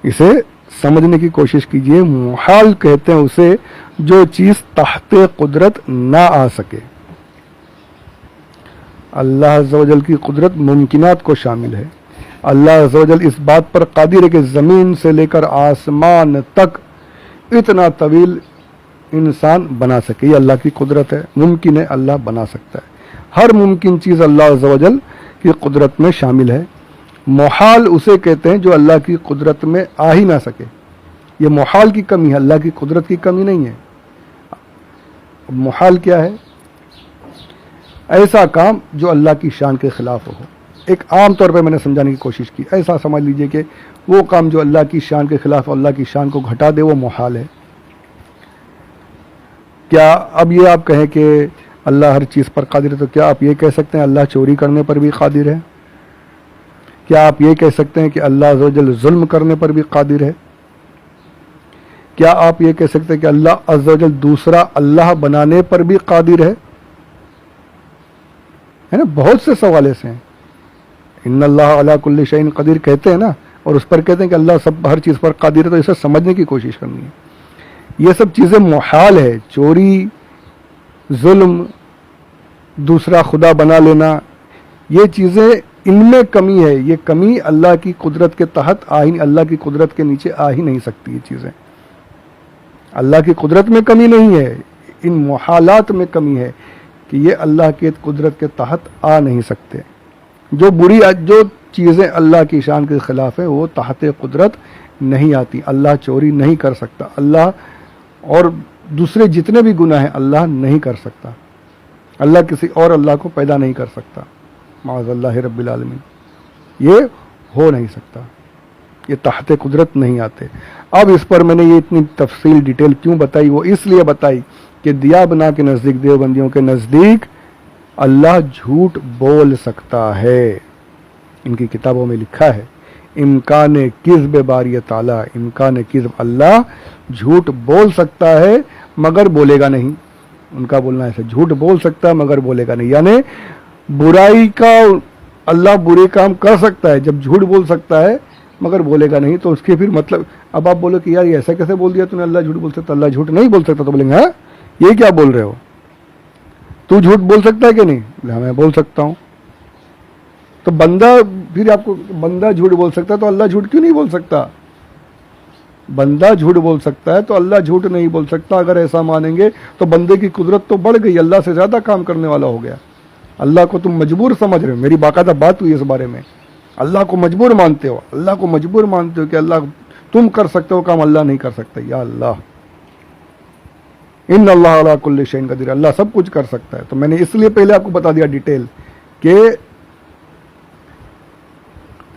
اسے سمجھنے کی کوشش کیجئے. محال کہتے ہیں اسے جو چیز تحت قدرت نہ آ سکے. اللہ عز و جل کی قدرت ممکنات کو شامل ہے. اللہ عز و جل اس بات پر قادر ہے کہ زمین سے لے کر آسمان تک اتنا طویل انسان بنا سکے. یہ اللہ کی قدرت ہے. ممکن ہے اللہ بنا سکتا ہے. ہر ممکن چیز اللہ عز و جل کی قدرت میں شامل ہے. محال اسے کہتے ہیں جو اللہ کی قدرت میں آ ہی نہ سکے. یہ محال کی کمی ہے, اللہ کی قدرت کی کمی نہیں ہے. محال کیا ہے؟ ایسا کام جو اللہ کی شان کے خلاف ہو. ایک عام طور پہ میں نے سمجھانے کی کوشش کی. ایسا سمجھ لیجئے کہ وہ کام جو اللہ کی شان کے خلاف, اللہ کی شان کو گھٹا دے, وہ محال ہے. کیا اب یہ آپ کہیں کہ اللہ ہر چیز پر قادر ہے, تو کیا آپ یہ کہہ سکتے ہیں اللہ چوری کرنے پر بھی قادر ہے؟ کیا آپ یہ کہہ سکتے ہیں کہ اللہ عز و جل ظلم کرنے پر بھی قادر ہے؟ کیا آپ یہ کہہ سکتے ہیں کہ اللہ عز و جل دوسرا اللہ بنانے پر بھی قادر ہے نا؟ بہت سے سوال ایسے ہیں. ان اللہ علی کل شیء قدیر کہتے ہیں نا, اور اس پر کہتے ہیں کہ اللہ سب ہر چیز پر قادر ہے, تو اسے سمجھنے کی کوشش کرنی ہے. یہ سب چیزیں محال ہے. چوری, ظلم, دوسرا خدا بنا لینا, یہ چیزیں ان میں کمی ہے. یہ کمی اللہ کی قدرت کے تحت اللہ کی قدرت کے نیچے آ ہی نہیں سکتی. یہ چیزیں اللہ کی قدرت میں کمی نہیں ہے, ان محالات میں کمی ہے کہ یہ اللہ کی قدرت کے تحت آ نہیں سکتے. جو چیزیں اللہ کی شان کے خلاف ہیں وہ تحت قدرت نہیں آتی. اللہ چوری نہیں کر سکتا. اللہ اور دوسرے جتنے بھی گناہ ہیں اللہ نہیں کر سکتا. اللہ کسی اور اللہ کو پیدا نہیں کر سکتا. معاذ اللہ رب العالمین. یہ ہو نہیں سکتا. یہ تحت قدرت نہیں آتے. اب اس پر میں نے یہ اتنی تفصیل ڈیٹیل کیوں بتائی؟ وہ اس لیے بتائی کہ دیا بنا کے نزدیک, دیوبندیوں کے نزدیک اللہ جھوٹ بول سکتا ہے. ان کی کتابوں میں لکھا ہے امکان کذب باری تعالیٰ, امکان کذب, اللہ جھوٹ بول سکتا ہے مگر بولے گا نہیں. ان کا بولنا ایسا, جھوٹ بول سکتا ہے مگر بولے گا نہیں. یعنی برائی کا اللہ برے کام کر سکتا ہے, جب جھوٹ بول سکتا ہے مگر بولے گا نہیں, تو اس کے پھر مطلب اب آپ بولو کہ یار یہ ایسا کیسے بول دیا تو نے, اللہ جھوٹ بول سکتا, اللہ جھوٹ نہیں بول سکتا. تو بولیں گے ہاں یہ کیا بول رہے ہو, تو جھوٹ بول سکتا ہے کہ نہیں؟ ہاں میں بول سکتا ہوں. تو بندہ, پھر آپ کو بندہ جھوٹ بول سکتا ہے تو اللہ جھوٹ کیوں نہیں بول سکتا؟ بندہ جھوٹ بول سکتا ہے تو اللہ جھوٹ نہیں بول سکتا. اگر ایسا مانیں گے تو بندے کی قدرت تو بڑھ گئی, اللہ سے زیادہ کام کرنے والا ہو گیا. اللہ کو تم مجبور سمجھ رہے ہو. میری باقاعدہ بات ہوئی اس بارے میں. اللہ کو مجبور مانتے ہو, اللہ کو مجبور مانتے ہو کہ اللہ تم کر سکتے ہو کام اللہ نہیں کر سکتا. یا اللہ, ان اللہ علی کل شیء قدیر, اللہ سب کچھ کر سکتا ہے. تو میں نے اس لیے پہلے آپ کو بتا دیا ڈیٹیل کہ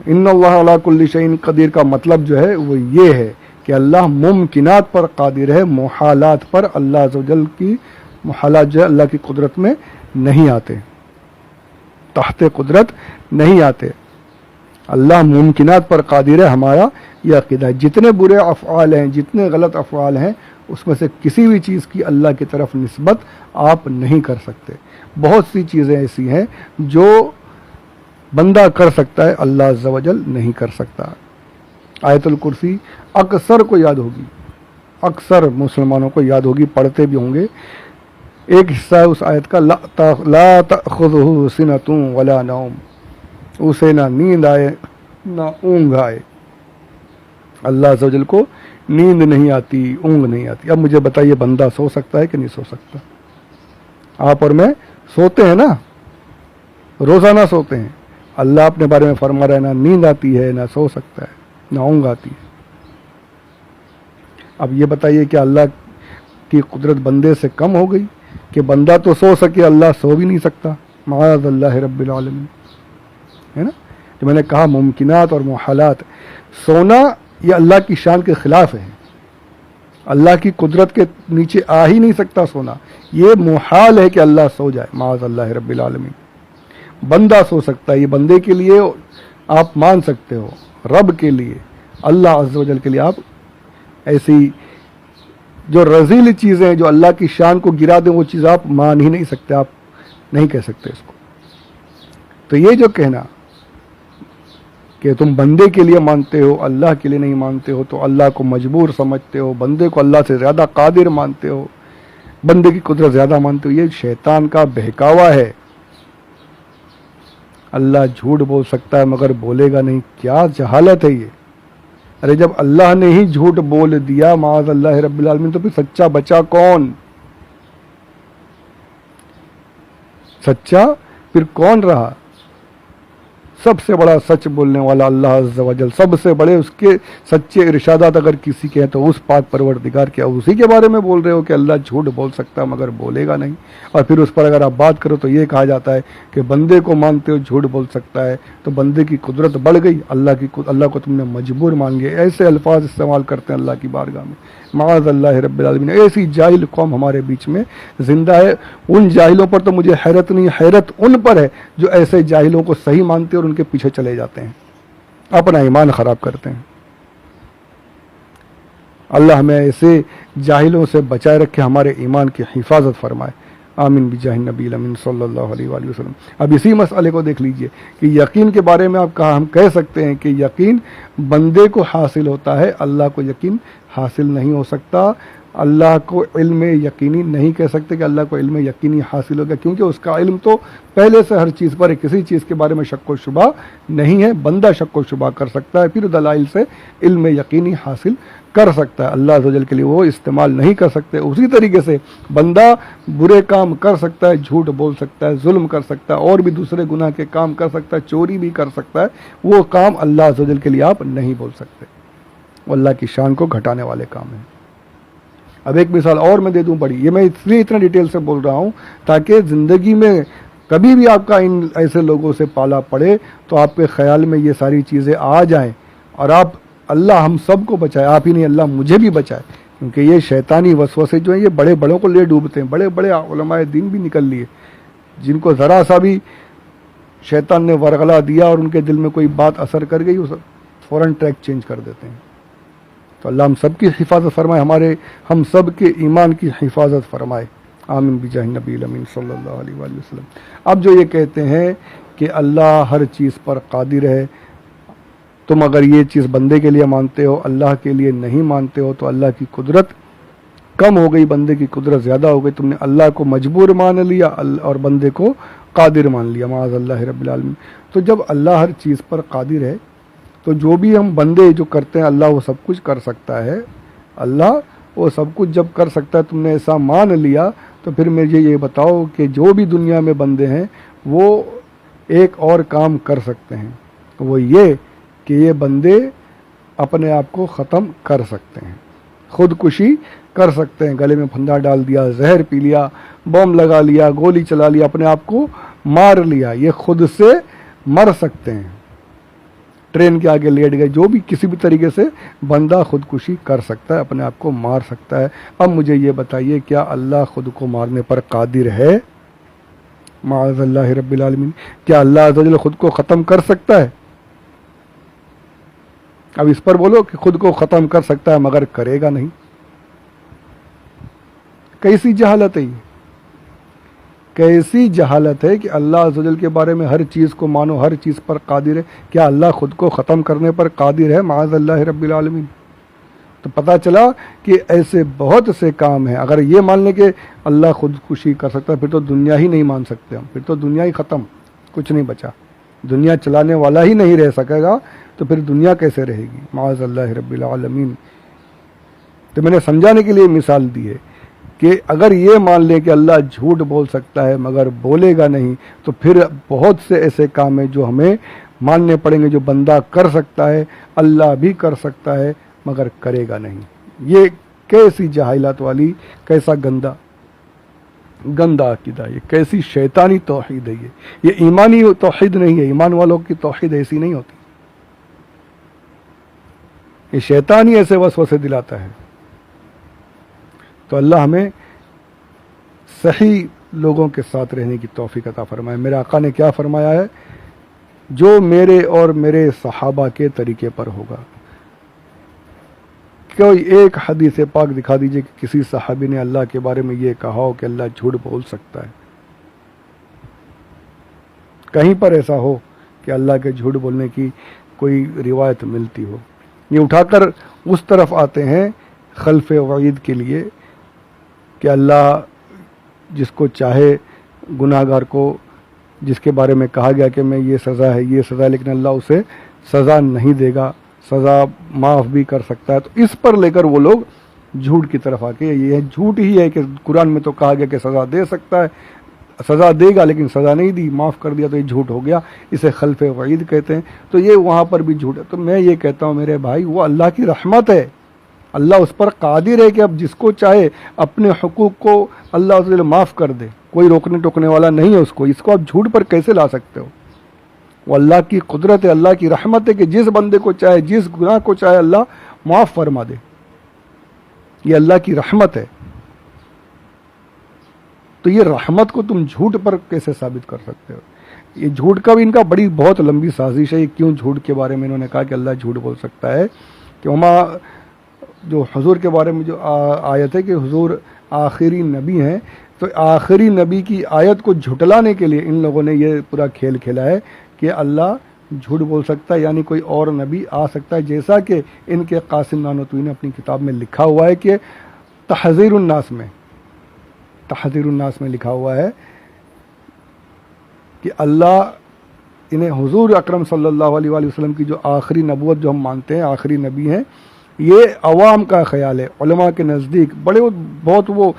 ان اللہ علی کل شیء قدیر کا مطلب جو ہے وہ یہ ہے کہ اللہ ممکنات پر قادر ہے, محالات پر اللہ عز و جل کی محالات جو ہے اللہ کی قدرت میں نہیں آتے, تحت قدرت نہیں آتے. اللہ ممکنات پر قادر ہے, ہمارا یہ عقیدہ ہے. جتنے برے افعال ہیں, جتنے غلط افعال ہیں, اس میں سے کسی بھی چیز کی اللہ کی طرف نسبت آپ نہیں کر سکتے. بہت سی چیزیں ایسی ہیں جو بندہ کر سکتا ہے, اللہ عز و جل نہیں کر سکتا. آیت الکرسی اکثر کو یاد ہوگی, اکثر مسلمانوں کو یاد ہوگی, پڑھتے بھی ہوں گے. ایک حصہ ہے اس آیت کا, لا تأخذہ سنۃ ولا نوم, اسے نہ نیند آئے نہ اونگ آئے. اللہ عز و جل کو نیند نہیں آتی, اونگ نہیں آتی. اب مجھے بتائیے بندہ سو سکتا ہے کہ نہیں سو سکتا؟ آپ اور میں سوتے ہیں نا, روزانہ سوتے ہیں. اللہ اپنے بارے میں فرما رہا ہے نہ نیند آتی ہے, نہ سو سکتا ہے, نہ اونگ آتی ہے. اب یہ بتائیے کہ اللہ کی قدرت بندے سے کم ہو گئی کہ بندہ تو سو سکے, اللہ سو بھی نہیں سکتا. معاذ اللہ رب العالمین. ہے نا, جو میں نے کہا ممکنات اور محالات, سونا یہ اللہ کی شان کے خلاف ہے. اللہ کی قدرت کے نیچے آ ہی نہیں سکتا سونا. یہ محال ہے کہ اللہ سو جائے. معاذ اللہ رب العالمین. بندہ سو سکتا ہے, یہ بندے کے لیے آپ مان سکتے ہو. رب کے لیے, اللہ عز و جل کے لیے آپ ایسی جو رذیل چیزیں ہیں جو اللہ کی شان کو گرا دیں, وہ چیز آپ مان ہی نہیں سکتے, آپ نہیں کہہ سکتے اس کو. تو یہ جو کہنا کہ تم بندے کے لیے مانتے ہو اللہ کے لیے نہیں مانتے ہو، تو اللہ کو مجبور سمجھتے ہو، بندے کو اللہ سے زیادہ قادر مانتے ہو، بندے کی قدرت زیادہ مانتے ہو، یہ شیطان کا بہکاوا ہے۔ اللہ جھوٹ بول سکتا ہے مگر بولے گا نہیں، کیا جہالت ہے یہ! ارے جب اللہ نے ہی جھوٹ بول دیا معاذ اللہ رب العالمین، تو پھر سچا بچا کون؟ سچا پھر کون رہا؟ سب سے بڑا سچ بولنے والا اللہ عز و جل، سب سے بڑے اس کے سچے ارشادات اگر کسی کے ہیں تو اس پاک پروردگار کے، اسی کے بارے میں بول رہے ہو کہ اللہ جھوٹ بول سکتا ہے مگر بولے گا نہیں، اور پھر اس پر اگر آپ بات کرو تو یہ کہا جاتا ہے کہ بندے کو مانتے ہو جھوٹ بول سکتا ہے، تو بندے کی قدرت بڑھ گئی، اللہ کو تم نے مجبور مان گیا۔ ایسے الفاظ استعمال کرتے ہیں اللہ کی بارگاہ میں، معاذ اللہ رب العالمین۔ ایسی جاہل قوم ہمارے بیچ میں زندہ ہے، ان جاہلوں پر تو مجھے حیرت نہیں، حیرت ان پر ہے جو ایسے جاہلوں کو صحیح مانتے اور ان کے پیچھے چلے جاتے ہیں، اپنا ایمان خراب کرتے ہیں۔ اللہ ہمیں ایسے جاہلوں سے بچائے رکھے، ہمارے ایمان کی حفاظت فرمائے، آمین بجاہ نبی الامین صلی اللہ علیہ وآلہ وسلم۔ اب اسی مسئلے کو دیکھ لیجئے کہ یقین کے بارے میں ہم کہہ سکتے ہیں کہ یقین بندے کو حاصل ہوتا ہے، اللہ کو یقین حاصل نہیں ہو سکتا۔ اللہ کو علم یقینی نہیں کہہ سکتے کہ اللہ کو علم یقینی حاصل ہوگا، کیونکہ اس کا علم تو پہلے سے ہر چیز پر ہے، کسی چیز کے بارے میں شک و شبہ نہیں ہے۔ بندہ شک و شبہ کر سکتا ہے، پھر دلائل سے علم یقینی حاصل کر سکتا ہے، اللہ عز و جل کے لیے وہ استعمال نہیں کر سکتے۔ اسی طریقے سے بندہ برے کام کر سکتا ہے، جھوٹ بول سکتا ہے، ظلم کر سکتا ہے، اور بھی دوسرے گناہ کے کام کر سکتا ہے، چوری بھی کر سکتا ہے، وہ کام اللہ عز و جل کے لیے آپ نہیں بول سکتے، وہ اللہ کی شان کو گھٹانے والے کام ہیں۔ اب ایک مثال اور میں دے دوں بڑی، یہ میں اس لیے اتنا ڈیٹیل سے بول رہا ہوں تاکہ زندگی میں کبھی بھی آپ کا ان ایسے لوگوں سے پالا پڑے تو آپ کے خیال میں یہ ساری چیزیں آ جائیں، اور آپ اللہ ہم سب کو بچائے، آپ ہی نہیں اللہ مجھے بھی بچائے، کیونکہ یہ شیطانی وسوسے جو ہیں یہ بڑے بڑوں کو لے ڈوبتے ہیں۔ بڑے بڑے علماء دین بھی نکل لیے جن کو ذرا سا بھی شیطان نے ورغلا دیا اور ان کے دل میں کوئی بات اثر کر گئی، وہ فوراً ٹریک چینج کر دیتے ہیں۔ تو اللہ ہم سب کی حفاظت فرمائے، ہم سب کے ایمان کی حفاظت فرمائے، آمین بجاہ نبی الامین صلی اللہ علیہ وآلہ وسلم۔ اب جو یہ کہتے ہیں کہ اللہ ہر چیز پر قادر ہے، تم اگر یہ چیز بندے کے لیے مانتے ہو اللہ کے لیے نہیں مانتے ہو تو اللہ کی قدرت کم ہو گئی، بندے کی قدرت زیادہ ہو گئی، تم نے اللہ کو مجبور مان لیا اور بندے کو قادر مان لیا، معاذ اللہ رب العالمین۔ تو جب اللہ ہر چیز پر قادر ہے تو جو بھی ہم بندے جو کرتے ہیں اللہ وہ سب کچھ کر سکتا ہے، اللہ وہ سب کچھ جب کر سکتا ہے، تم نے ایسا مان لیا تو پھر مجھے یہ بتاؤ کہ جو بھی دنیا میں بندے ہیں وہ ایک اور کام کر سکتے ہیں، وہ یہ کہ یہ بندے اپنے آپ کو ختم کر سکتے ہیں، خودکشی کر سکتے ہیں، گلے میں پھندا ڈال دیا، زہر پی لیا، بم لگا لیا، گولی چلا لیا، اپنے آپ کو مار لیا، یہ خود سے مر سکتے ہیں، ٹرین کے آگے لیٹ گئے، جو بھی کسی بھی طریقے سے بندہ خودکشی کر سکتا ہے، اپنے آپ کو مار سکتا ہے۔ اب مجھے یہ بتائیے کیا اللہ خود کو مارنے پر قادر ہے؟ معاذ اللہ رب العالمین، کیا اللہ عز و جل خود کو ختم کر سکتا ہے؟ اب اس پر بولو کہ خود کو ختم کر سکتا ہے مگر کرے گا نہیں، کیسی جہالت ہے یہ، کیسی جہالت ہے کہ اللہ عز و جل کے بارے میں ہر چیز کو مانو، ہر چیز پر قادر ہے، کیا اللہ خود کو ختم کرنے پر قادر ہے؟ معاذ اللہ رب العالمین۔ تو پتہ چلا کہ ایسے بہت سے کام ہیں، اگر یہ مان لیں کہ اللہ خودکشی کر سکتا ہے پھر تو دنیا ہی نہیں مان سکتے ہم، پھر تو دنیا ہی ختم، کچھ نہیں بچا، دنیا چلانے والا ہی نہیں رہ سکے گا تو پھر دنیا کیسے رہے گی؟ معاذ اللہ رب العالمین۔ تو میں نے سمجھانے کے لیے مثال دی ہے کہ اگر یہ مان لیں کہ اللہ جھوٹ بول سکتا ہے مگر بولے گا نہیں، تو پھر بہت سے ایسے کام ہیں جو ہمیں ماننے پڑیں گے جو بندہ کر سکتا ہے، اللہ بھی کر سکتا ہے مگر کرے گا نہیں۔ یہ کیسی جہالت والی، کیسا گندا عقیدہ، یہ کیسی شیطانی توحید ہے، یہ ایمانی توحید نہیں ہے، ایمان والوں کی توحید ایسی نہیں ہوتی، یہ شیطان ہی ایسے وسوسے دلاتا ہے۔ تو اللہ ہمیں صحیح لوگوں کے ساتھ رہنے کی توفیق عطا فرمائے۔ میرے آقا نے کیا فرمایا ہے؟ جو میرے اور میرے صحابہ کے طریقے پر ہوگا۔ کوئی ایک حدیث پاک دکھا دیجئے کہ کسی صحابی نے اللہ کے بارے میں یہ کہا ہو کہ اللہ جھوٹ بول سکتا ہے، کہیں پر ایسا ہو کہ اللہ کے جھوٹ بولنے کی کوئی روایت ملتی ہو. یہ اٹھا کر اس طرف آتے ہیں خلف وعید کے لیے کہ اللہ جس کو چاہے گناہ گار کو جس کے بارے میں کہا گیا کہ میں یہ سزا ہے یہ سزا ہے، لیکن اللہ اسے سزا نہیں دے گا، سزا معاف بھی کر سکتا ہے. تو اس پر لے کر وہ لوگ جھوٹ کی طرف آ کے یہ جھوٹ ہی ہے کہ قرآن میں تو کہا گیا کہ سزا دے سکتا ہے، سزا دے گا لیکن سزا نہیں دی، معاف کر دیا، تو یہ جھوٹ ہو گیا. اسے خلف وعید کہتے ہیں. تو یہ وہاں پر بھی جھوٹ ہے. تو میں یہ کہتا ہوں میرے بھائی، وہ اللہ کی رحمت ہے، اللہ اس پر قادر ہے کہ اب جس کو چاہے اپنے حقوق کو اللہ عز و جل معاف کر دے. کوئی روکنے ٹوکنے والا نہیں ہے اس کو. اس کو آپ جھوٹ پر کیسے لا سکتے ہو؟ وہ اللہ کی قدرت ہے، اللہ کی رحمت ہے کہ جس بندے کو چاہے جس گناہ کو چاہے اللہ معاف فرما دے. یہ اللہ کی رحمت ہے. تو یہ رحمت کو تم جھوٹ پر کیسے ثابت کر سکتے ہو؟ یہ جھوٹ کا بھی ان کا بہت لمبی سازش ہے. یہ کیوں جھوٹ کے بارے میں انہوں نے کہا کہ اللہ جھوٹ بول سکتا ہے؟ کہ ہما جو حضور کے بارے میں جو آیت ہے کہ حضور آخری نبی ہیں، تو آخری نبی کی آیت کو جھٹلانے کے لیے ان لوگوں نے یہ پورا کھیل کھیلا ہے کہ اللہ جھوٹ بول سکتا ہے، یعنی کوئی اور نبی آ سکتا ہے. جیسا کہ ان کے قاسم نانوتوی نے اپنی کتاب میں لکھا ہوا ہے کہ تحذیر الناس میں لکھا ہوا ہے کہ اللہ انہیں حضور اکرم صلی اللہ علیہ وآلہ وسلم کی جو آخری نبوت جو ہم مانتے ہیں آخری نبی ہیں، یہ عوام کا خیال ہے. علماء کے نزدیک بہت وہ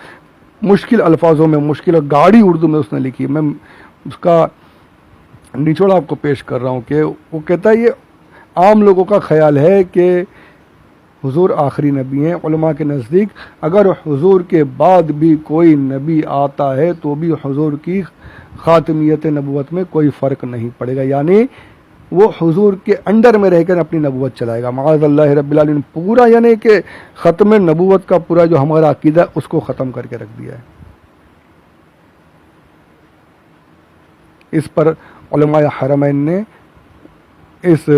مشکل الفاظوں میں، مشکل اور گاڑی اردو میں اس نے لکھی. میں اس کا نچوڑ آپ کو پیش کر رہا ہوں کہ وہ کہتا ہے یہ عام لوگوں کا خیال ہے کہ حضور آخری نبی ہیں. علماء کے نزدیک اگر حضور کے بعد بھی کوئی نبی آتا ہے تو بھی حضور کی خاتمیت نبوت میں کوئی فرق نہیں پڑے گا، یعنی وہ حضور کے انڈر میں رہ کر اپنی نبوت چلائے گا. معاذ اللہ رب العالمین. پورا یعنی کہ ختم نبوت کا پورا جو ہمارا عقیدہ اس کو ختم کر کے رکھ دیا ہے. اس پر علماء حرمین نے اس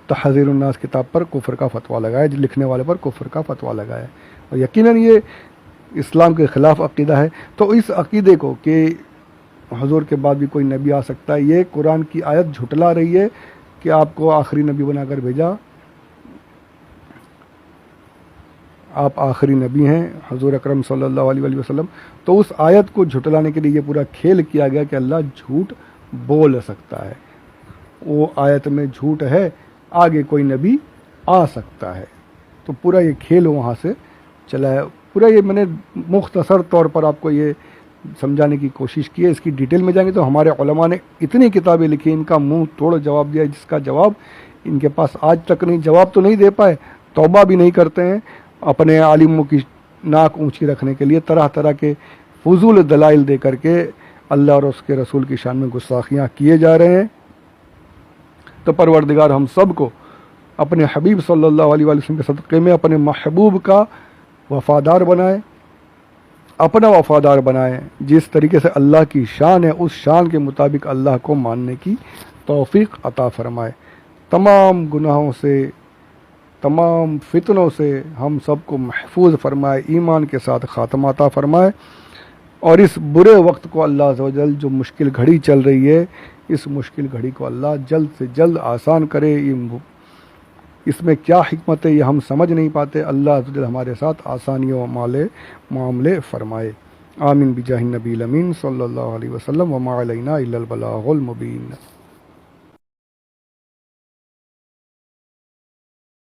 تحذیر الناس کتاب پر کفر کا فتویٰ لگایا، لکھنے والے پر کفر کا فتویٰ لگایا، اور یقیناً یہ اسلام کے خلاف عقیدہ ہے. تو اس عقیدے کو کہ حضور کے بعد بھی کوئی نبی آ سکتا ہے، یہ قرآن کی آیت جھٹلا رہی ہے کہ آپ کو آخری نبی بنا کر بھیجا، آپ آخری نبی ہیں حضور اکرم صلی اللہ علیہ وسلم. تو اس آیت کو جھٹلانے کے لیے یہ پورا کھیل کیا گیا کہ اللہ جھوٹ بول سکتا ہے. وہ آیت میں جھوٹ ہے، آگے کوئی نبی آ سکتا ہے. تو پورا یہ کھیل وہاں سے چلا ہے. پورا یہ میں نے مختصر طور پر آپ کو یہ سمجھانے کی کوشش کی ہے. اس کی ڈیٹیل میں جائیں گے تو ہمارے علماء نے اتنی کتابیں لکھی، ان کا منہ توڑ جواب دیا، جس کا جواب ان کے پاس آج تک نہیں، جواب تو نہیں دے پائے، توبہ بھی نہیں کرتے ہیں. اپنے عالموں کی ناک اونچی رکھنے کے لیے طرح طرح کے فضول دلائل دے کر کے اللہ اور اس کے رسول کی شان میں گستاخیاں کیے جا رہے ہیں. تو پروردگار ہم سب کو اپنے حبیب صلی اللہ علیہ وسلم کے صدقے میں اپنے محبوب کا وفادار بنائے، اپنا وفادار بنائے. جس طریقے سے اللہ کی شان ہے اس شان کے مطابق اللہ کو ماننے کی توفیق عطا فرمائے. تمام گناہوں سے، تمام فتنوں سے ہم سب کو محفوظ فرمائے، ایمان کے ساتھ خاتمہ عطا فرمائے. اور اس برے وقت کو اللہ عز و جل، جو مشکل گھڑی چل رہی ہے، اس مشکل گھڑی کو اللہ جلد سے جلد آسان کرے. اس میں کیا حکمت ہے یہ ہم سمجھ نہیں پاتے. اللہ عز و جل ہمارے ساتھ آسانیوں معاملے فرمائے. آمین بجاہ النبی الامین صلی اللہ علیہ وسلم. وما علینا الا البلاغ المبین.